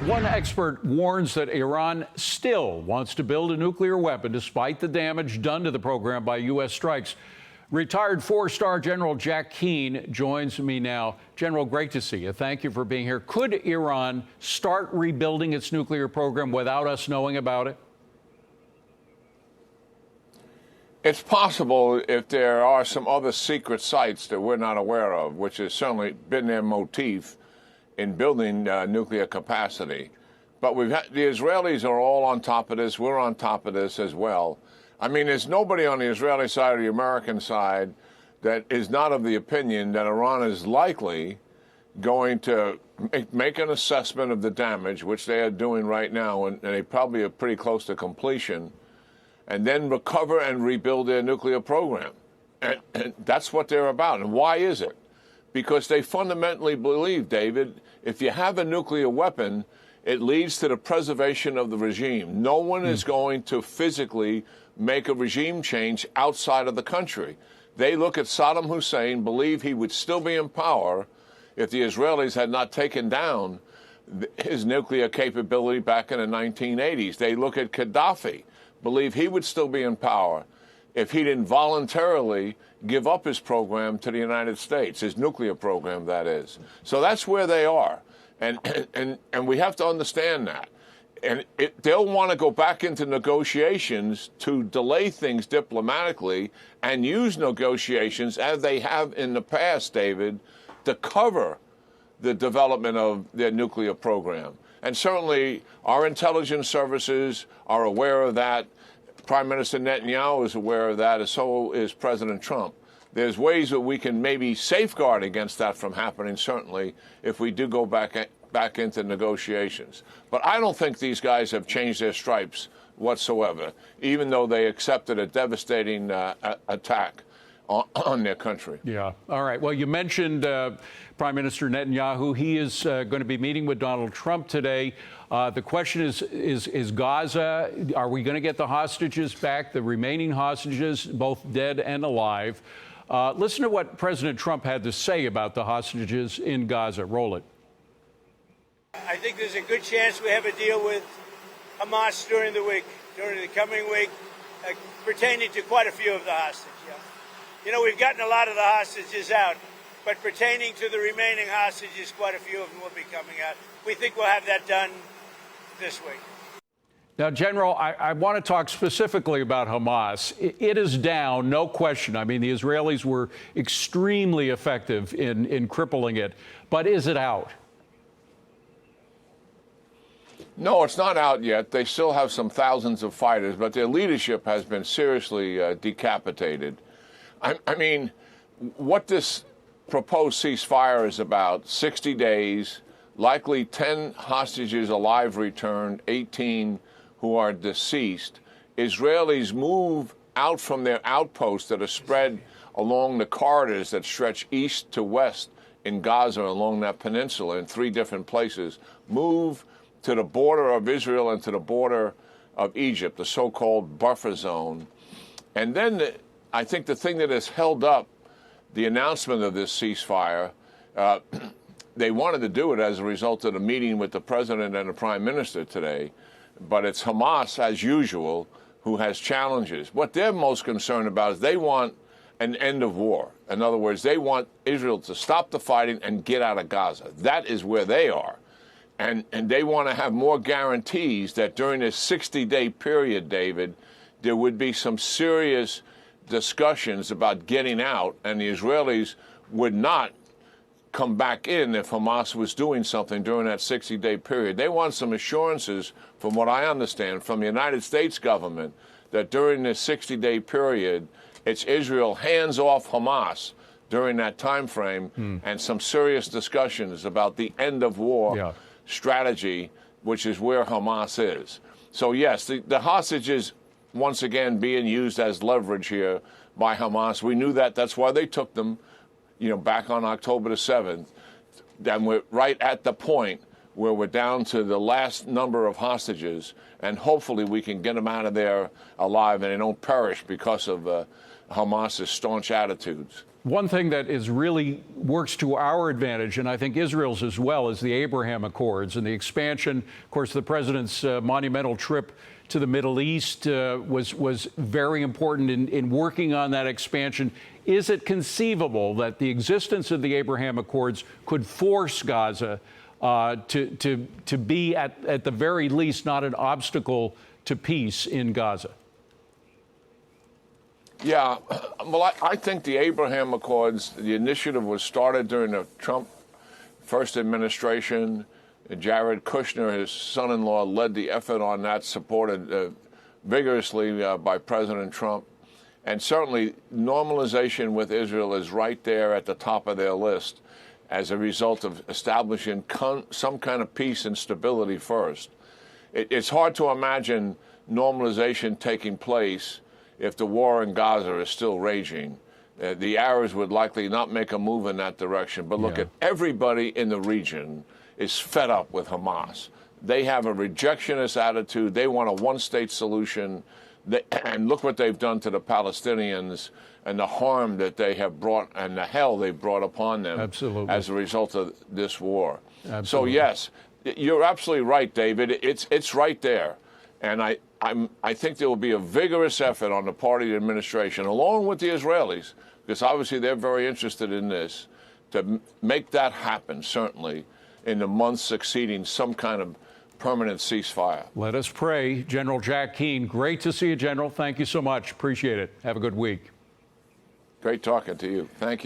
One expert warns that Iran still wants to build a nuclear weapon despite the damage done to the program by U.S. strikes. Retired four-star General Jack Keane joins me now. General, great to see you. Thank you for being here. Could Iran start rebuilding its nuclear program without us knowing about it? It's possible if there are some other secret sites that we're not aware of, which has certainly been their motif in building nuclear capacity. But the Israelis are all on top of this. We're on top of this as well. I mean, there's nobody on the Israeli side or the American side that is not of the opinion that Iran is likely going to make an assessment of the damage, which they are doing right now, and they probably are pretty close to completion, and then recover and rebuild their nuclear program. And that's what they're about. And why is it? Because they fundamentally believe, David, if you have a nuclear weapon, it leads to the preservation of the regime. No one is going to physically make a regime change outside of the country. They look at Saddam Hussein, believe he would still be in power if the Israelis had not taken down his nuclear capability back in the 1980s. They look at Gaddafi, believe he would still be in power if he didn't voluntarily give up his program to the United States, his nuclear program, that is. So that's where they are. And we have to understand that. And they'll want to go back into negotiations to delay things diplomatically and use negotiations, as they have in the past, David, to cover the development of their nuclear program. And certainly our intelligence services are aware of that. Prime Minister Netanyahu is aware of that, and so is President Trump. There's ways that we can maybe safeguard against that from happening, certainly, if we do go back into negotiations. But I don't think these guys have changed their stripes whatsoever, even though they accepted a devastating attack on their country. Yeah. All right. Well, you mentioned Prime Minister Netanyahu. He is going to be meeting with Donald Trump today. The question is Gaza, are we going to get the hostages back, the remaining hostages, both dead and alive? Listen to what President Trump had to say about the hostages in Gaza. Roll it. I think there's a good chance we have a deal with Hamas during the coming week, pertaining to quite a few of the hostages. Yeah. You know, we've gotten a lot of the hostages out, but pertaining to the remaining hostages, quite a few of them will be coming out. We think we'll have that done this week. Now, General, I want to talk specifically about Hamas. It is down, no question. I mean, the Israelis were extremely effective in crippling it. But is it out? No, it's not out yet. They still have some thousands of fighters, but their leadership has been seriously decapitated. I mean, what this proposed ceasefire is about, 60 days, likely 10 hostages alive returned, 18 who are deceased. Israelis move out from their outposts that are spread along the corridors that stretch east to west in Gaza, along that peninsula in 3 different places, move to the border of Israel and to the border of Egypt, the so-called buffer zone. And then I think the thing that has held up the announcement of this ceasefire, they wanted to do it as a result of the meeting with the president and the prime minister today, but it's Hamas, as usual, who has challenges. What they're most concerned about is they want an end of war. In other words, they want Israel to stop the fighting and get out of Gaza. That is where they are. And they want to have more guarantees that during this 60-day period, David, there would be some serious discussions about getting out, and the Israelis would not come back in if Hamas was doing something during that 60-day period. They want some assurances, from what I understand, from the United States government that during this 60-day period, it's Israel hands off Hamas during that time frame, and some serious discussions about the end of war strategy, which is where Hamas is. So, yes, the hostages, once again, being used as leverage here by Hamas. We knew that. That's why they took them, back on October the 7th. And we're right at the point where we're down to the last number of hostages, and hopefully we can get them out of there alive and they don't perish because of Hamas's staunch attitudes. One thing that is really works to our advantage, and I think Israel's as well, is the Abraham Accords and the expansion. Of course, the president's monumental trip to the Middle East was very important in working on that expansion. Is it conceivable that the existence of the Abraham Accords could force Gaza to be, at the very least, not an obstacle to peace in Gaza? Yeah, well, I think the Abraham Accords, the initiative was started during the Trump first administration. Jared Kushner, his son-in-law, led the effort on that, supported vigorously by President Trump. And certainly normalization with Israel is right there at the top of their list as a result of establishing some kind of peace and stability first. It's hard to imagine normalization taking place if the war in Gaza is still raging. The Arabs would likely not make a move in that direction. But look, at everybody in the region is fed up with Hamas. They have a rejectionist attitude. They want a one-state solution. And look what they've done to the Palestinians and the harm that they have brought and the hell they've brought upon them as a result of this war. So, yes, you're absolutely right, David. It's right there. And I think there will be a vigorous effort on the part of the administration, along with the Israelis, because obviously they're very interested in this, to make that happen, certainly, in the months succeeding some kind of permanent ceasefire. Let us pray. General Jack Keane, great to see you, General. Thank you so much. Appreciate it. Have a good week. Great talking to you. Thank you.